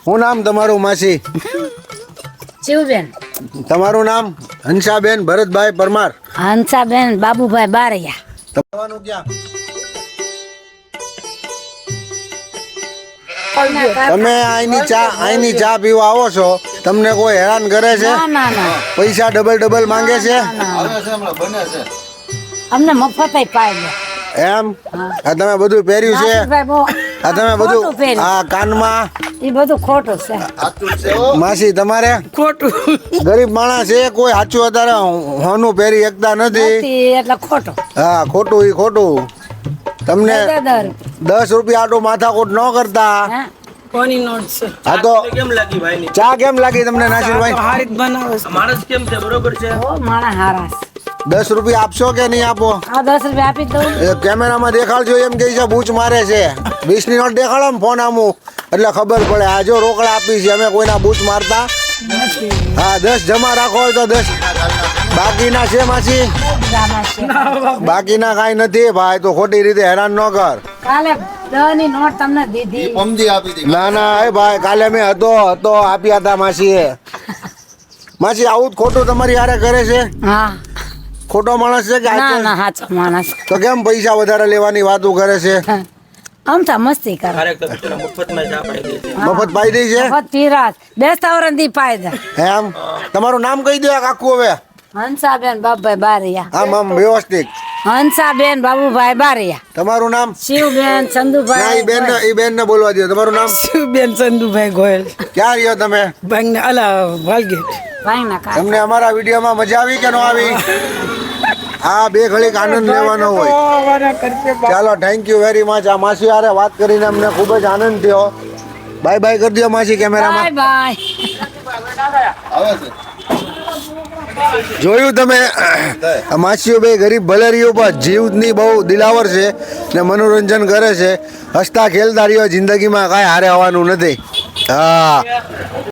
શું નામ તમારું માસી? શિવબેન. તમારું નામ? હંસાબેન ભરતભાઈ પરમાર. હંસાબેન બાબુભાઈ બારૈયા. તમારું ક્યાં? તમે અહીંની ચા પીવા આવો છો, તમને કોઈ હેરાન કરે છે? ના ના ના પૈસા ડબલ માંગે છે? અમને મફત પાય એમ? આ તમે બધું પહેર્યું છે? આ તમે બધું આ કાનમાં? એ બધું ખોટું છે. માસી તમારે? ખોટું. ગરીબ માણસ છે, કોઈ સાચું અત્યારે હોનું પહેરી એકતા નથી. એટલે ખોટું. હા, ખોટું ઈ ખોટું. તમને 10 રૂપિયા આટો માથાકૂટ ન કરતા. કોની નોટ છે? હા તો કેમ લાગી ભાઈ? ચા કેમ લાગી તમને નાસિરભાઈ? હારી બનાવે છે. માણસ કેમ છે? બરોબર છે. ઓ માણા હારા. 10 રૂપિયા આપશો કે નહીં આપો? આ 10 રૂપિયા આપી દઉં. કેમેરામાં દેખાડજો એમ કે છે બૂચ મારે છે. 20 ની નોટ દેખાડો ને ફોન આમું એટલે ખબર પડે. આ જો રોકડા આપી છે, અમે કોઈના બૂચ મારતા. હા, 10 જમા રાખો હોય તો 10 બાકીના છે માસી? બાકીના કાંઈ નથી ભાઈ, તો ખોટી રીતે હેરાન ન કર. કાલે 10 ની નોટ તમને દીધી. ના ના એ ભાઈ, કાલે મેં હતો આપ્યા હતા માસીએ. માસી આવું જ ખોટું તમારી હારે કરે છે? હા. ખોટો માણસ છે કે ના ના સાચો માણસ. તો કેમ પૈસા વધારે લેવાની વાતો કરે છે? આમ તો મસ્તી કરે. મફતમાં ચા પાઈ દે છે. મફત પાઈ દઈ છે? મફત પીરાત બેસતા વરંદી પાયદા. એમ? તમારું નામ કહી દો આખું હવે. હંસાબેન બાબુભાઈ બારૈયા. આમ વ્યવસ્થિત. હંસાબેન બાબુભાઈ બારૈયા. તમારું નામ? શિવબેન ના, ચંદુભાઈ. ઈ બેન ને બોલવા દો. તમારું નામ? શિવબેન ચંદુભાઈ ગોયલ. ક્યાં રહ્યો તમે? ભાઈને અલા વાલગેટ. ભાઈના કા. તમને અમારા વિડીયોમાં મજા આવી કે ન આવી? આ બે ઘડીક આનંદ લેવાનો હોય. ચાલો, થેન્ક યુ વેરી મચ. આ માસી હારે વાત કરીને અમને ખૂબ જ આનંદ થયો. બાય બાય કરી દો માસી કેમેરામાં. Bye bye. જોયું તમે? માસીઓ બે ગરીબ ભલેરીઓ પર જીવની બહુ દિલાવર છે ને મનોરંજન કરે છે. હસતા ખેલતા રહ્યો, જિંદગીમાં કાંઈ હારે આવવાનું નથી. હા.